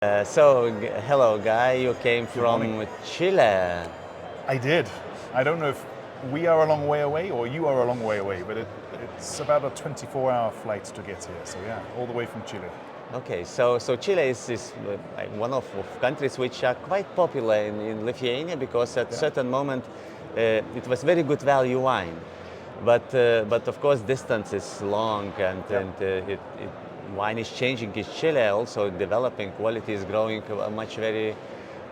Hello, Guy. You came Good morning. from Chile. I did. I don't know if we are a long way away or you are a long way away, but it's about a 24-hour flight to get here. So yeah, all the way from Chile. Okay, so Chile is like one of countries which are quite popular in Lithuania because at certain moment it was very good value wine, but of course distance is long and wine is changing in Chile also developing quality is growing very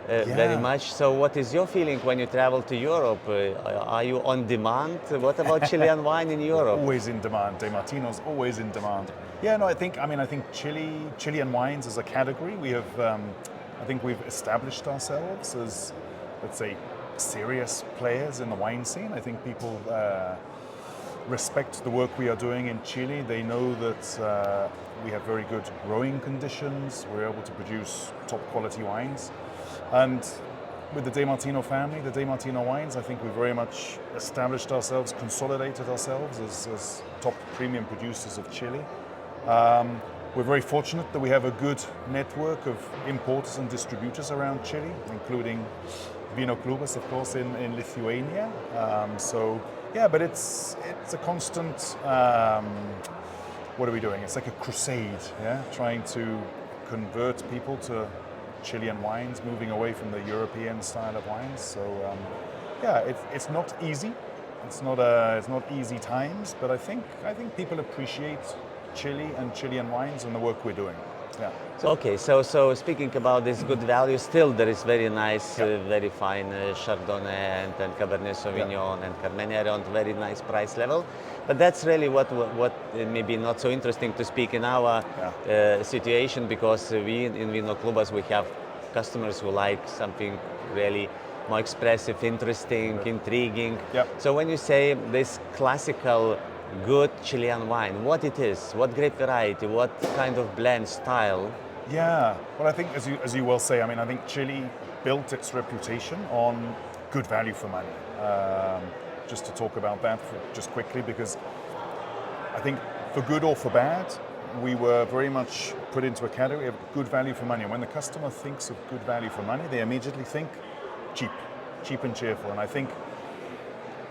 Yeah. much. So what is your feeling when you travel to Europe? Are you on demand? What about Chilean wine in Europe? Always in demand. De Martino's always in demand. Yeah, no, I think Chilean wines as a category, I think we've established ourselves as, let's say, serious players in the wine scene. I think people respect the work we are doing in Chile. They know that we have very good growing conditions. We're able to produce top quality wines. And with the De Martino family, the De Martino wines, I think we very much established ourselves, consolidated ourselves as top premium producers of Chile. We're very fortunate that we have a good network of importers and distributors around Chile, including Vyno klubas, of course, in Lithuania. But it's a constant. What are we doing? It's like a crusade, yeah, trying to convert people to Chilean wines, moving away from the European style of wines. So it's not easy. It's not easy times, but I think people appreciate Chile and Chilean wines and the work we're doing. Yeah. So speaking about this good value, still there is very nice, very fine Chardonnay and Cabernet Sauvignon and Carmenere on very nice price level. But that's really what maybe not so interesting to speak in our situation because we in Vyno klubas we have customers who like something really more expressive, interesting, intriguing. So when you say this classical good Chilean wine, what it is, what grape variety, what kind of blend style? Yeah, well, I think as you well say, I think Chile built its reputation on good value for money. Just to talk about that just quickly, because I think for good or for bad, we were very much put into a category of good value for money. And when the customer thinks of good value for money, they immediately think cheap and cheerful. And I think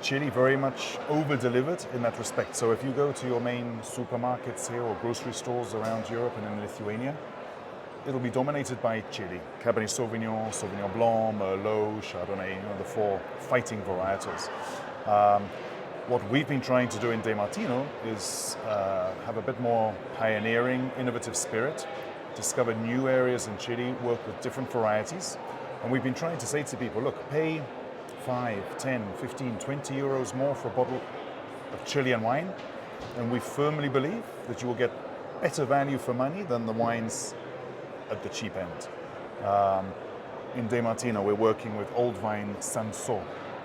Chile very much over-delivered in that respect. So if you go to your main supermarkets here or grocery stores around Europe and in Lithuania, it'll be dominated by Chile. Cabernet Sauvignon, Sauvignon Blanc, Merlot, Chardonnay, the four fighting varietals. What we've been trying to do in De Martino is have a bit more pioneering, innovative spirit, discover new areas in Chile, work with different varieties. And we've been trying to say to people, look, pay 5, 10, 15, 20 euros more for a bottle of Chilean wine, and we firmly believe that you will get better value for money than the wines at the cheap end. In De Martino, we're working with old vine Sanso,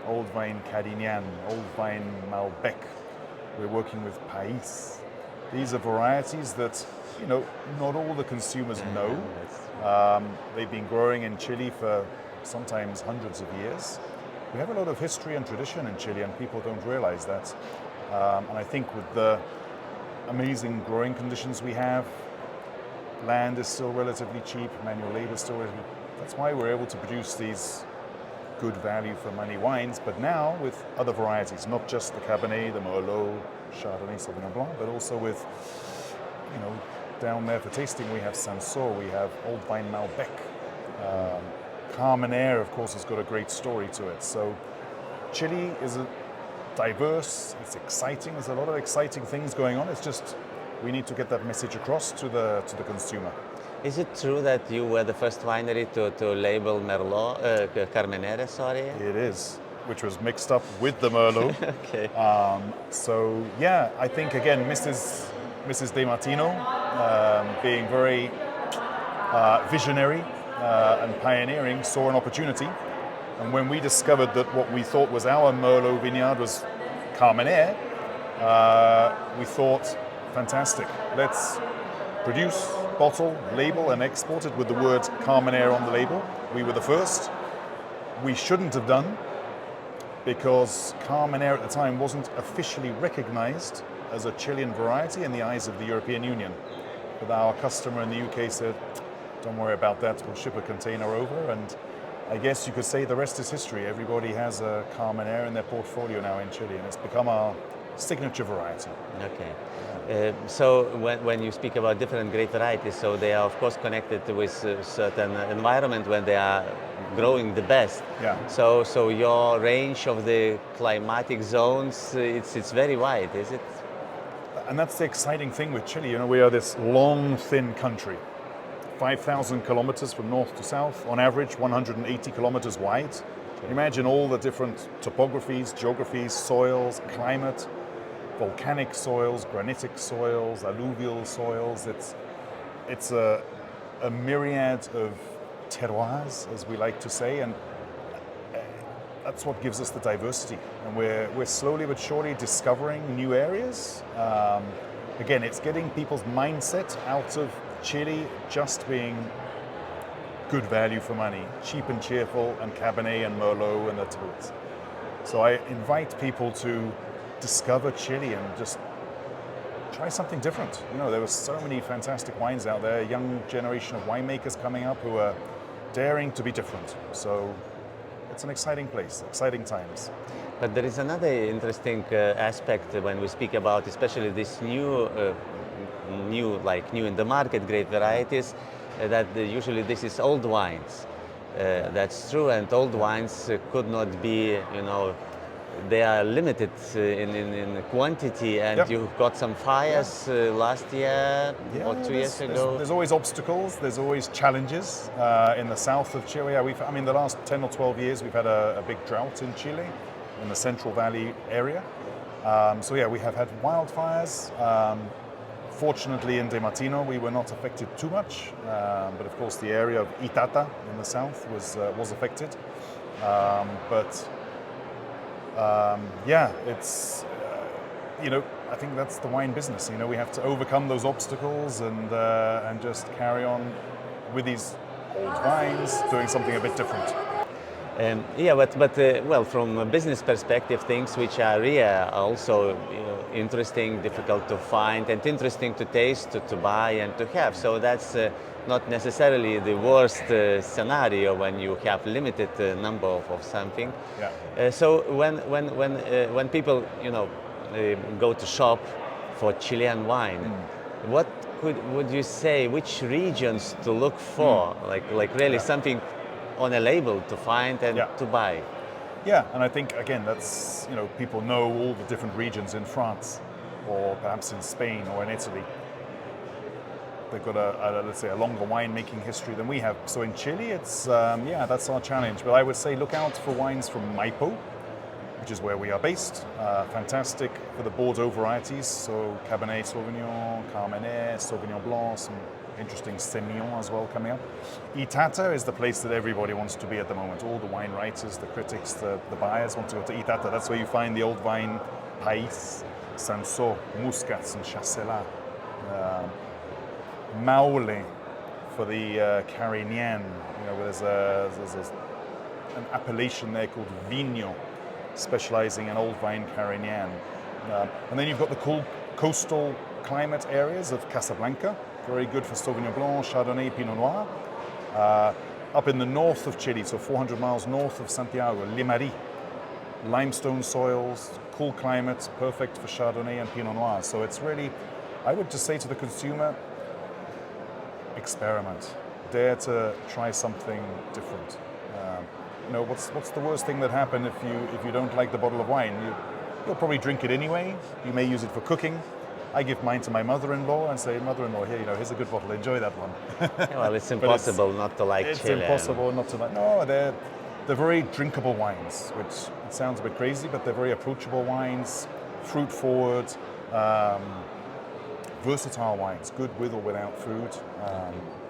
old vine Carignan, old vine Malbec. We're working with País. These are varieties that, not all the consumers know. They've been growing in Chile for sometimes hundreds of years. We have a lot of history and tradition in Chile, and people don't realize that. And I think with the amazing growing conditions we have, land is still relatively cheap, manual labor is still relatively cheap. That's why we're able to produce these good value for money wines, but now with other varieties, not just the Cabernet, the Merlot, Chardonnay, Sauvignon Blanc, but also with, down there for tasting, we have Sanso, we have old vine Malbec. Carmenere, of course, has got a great story to it. So Chile is diverse, it's exciting, there's a lot of exciting things going on. It's just we need to get that message across to the consumer. Is it true that you were the first winery to label Merlot, Carmenere, sorry? It is, which was mixed up with the Merlot. Okay. I think again, Mrs. De Martino, being very visionary and pioneering, saw an opportunity. And when we discovered that what we thought was our Merlot vineyard was Carmenere, we thought, fantastic, let's produce, bottle, label and export it with the word Carmenere on the label. We were the first. We shouldn't have done, because Carmenere at the time wasn't officially recognized as a Chilean variety in the eyes of the European Union. But our customer in the UK said, don't worry about that. We'll ship a container over, and I guess you could say the rest is history. Everybody has a Carmenere in their portfolio now in Chile, and it's become our signature variety. Okay. So when you speak about different grape varieties, so they are of course connected with a certain environment when they are growing the best. Yeah. So your range of the climatic zones, it's very wide, is it? And that's the exciting thing with Chile. You know, we are this long, thin country, 5,000 kilometers from north to south, on average 180 kilometers wide. Okay. Imagine all the different topographies, geographies, soils, climate, volcanic soils, granitic soils, alluvial soils. It's a myriad of terroirs, as we like to say, and that's what gives us the diversity. And we're slowly but surely discovering new areas. Again, it's getting people's mindset out of Chile just being good value for money, cheap and cheerful, and Cabernet and Merlot and the truth. So I invite people to discover Chile and just try something different. You know, there were so many fantastic wines out there, a young generation of winemakers coming up who are daring to be different. So it's an exciting place, exciting times. But there is another interesting aspect when we speak about, especially this new in the market grape varieties, that usually this is old wines. That's true, and old wines could not be, you know, they are limited in quantity, and Yep. you got some fires last year or 2 years ago. There's always obstacles, there's always challenges in the south of Chile. The last 10 or 12 years we've had a big drought in Chile, in the Central Valley area. We have had wildfires. Fortunately in Martino we were not affected too much, but of course the area of Itata in the south was affected. It's I think that's the wine business. You know, we have to overcome those obstacles and just carry on with these old wines, doing something a bit different. Well, from a business perspective, things which are rare are also interesting, difficult to find, and interesting to taste, to buy, and to have. So that's not necessarily the worst scenario when you have limited number of something. Yeah. So when people go to shop for Chilean wine, what would you say? Which regions to look for? Like really something on a label to find and to buy. Yeah, and I think again that's people know all the different regions in France, or perhaps in Spain or in Italy. They've got let's say a longer winemaking history than we have. So in Chile, it's that's our challenge. But I would say look out for wines from Maipo, which is where we are based. Fantastic for the Bordeaux varieties, so Cabernet Sauvignon, Carmenere, Sauvignon Blanc, some interesting Semillon as well coming up. Itata is the place that everybody wants to be at the moment. All the wine writers, the critics, the buyers want to go to Itata. That's where you find the old vine País, Sansó, Muscats and Chasselas. Maule for the Carignan. There's an appellation there called Vyno, specializing in old vine Carignan. And then you've got the cool coastal climate areas of Casablanca, very good for Sauvignon Blanc, Chardonnay, Pinot Noir. Up in the north of Chile, so 400 miles north of Santiago, Limarí, limestone soils, cool climate, perfect for Chardonnay and Pinot Noir. So it's really, I would just say to the consumer, experiment, dare to try something different. What's the worst thing that happen if you don't like the bottle of wine? You'll probably drink it anyway. You may use it for cooking. I give mine to my mother-in-law and say, mother-in-law, here's a good bottle, enjoy that one. Well, it's impossible not to like Chile. It's impossible not to like. No, they're very drinkable wines, which it sounds a bit crazy, but they're very approachable wines, fruit-forward, versatile wines, good with or without food.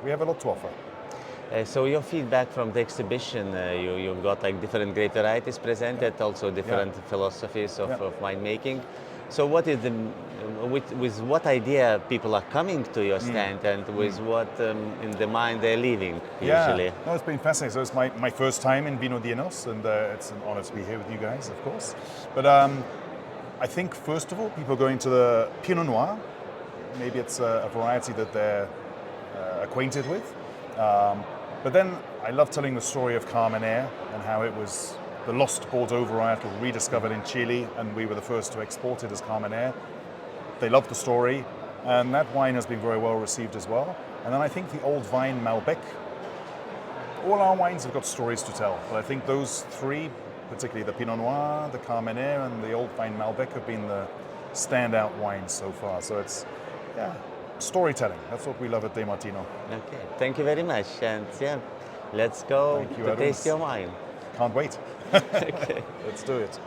We have a lot to offer. So your feedback from the exhibition, you've got like different grape varieties presented, also different philosophies of winemaking. So what is with what idea people are coming to your stand and with what in the mind they're leaving usually? Yeah, no, it's been fascinating. So it's my first time in Vyno Dienos, and it's an honor to be here with you guys, of course. But I think first of all, people are going to the Pinot Noir. Maybe it's a variety that they're acquainted with. But then I love telling the story of Carmenere and how it was the lost Bordeaux varietal rediscovered in Chile, and we were the first to export it as Carmenere. They loved the story, and that wine has been very well received as well. And then I think the old vine Malbec, all our wines have got stories to tell, but I think those three, particularly the Pinot Noir, the Carmenere, and the old vine Malbec, have been the standout wines so far. So it's, storytelling. That's what we love at De Martino. Okay, thank you very much. And yeah, let's go Thank you, to Adams. taste your wine. Can't wait. Okay. Let's do it.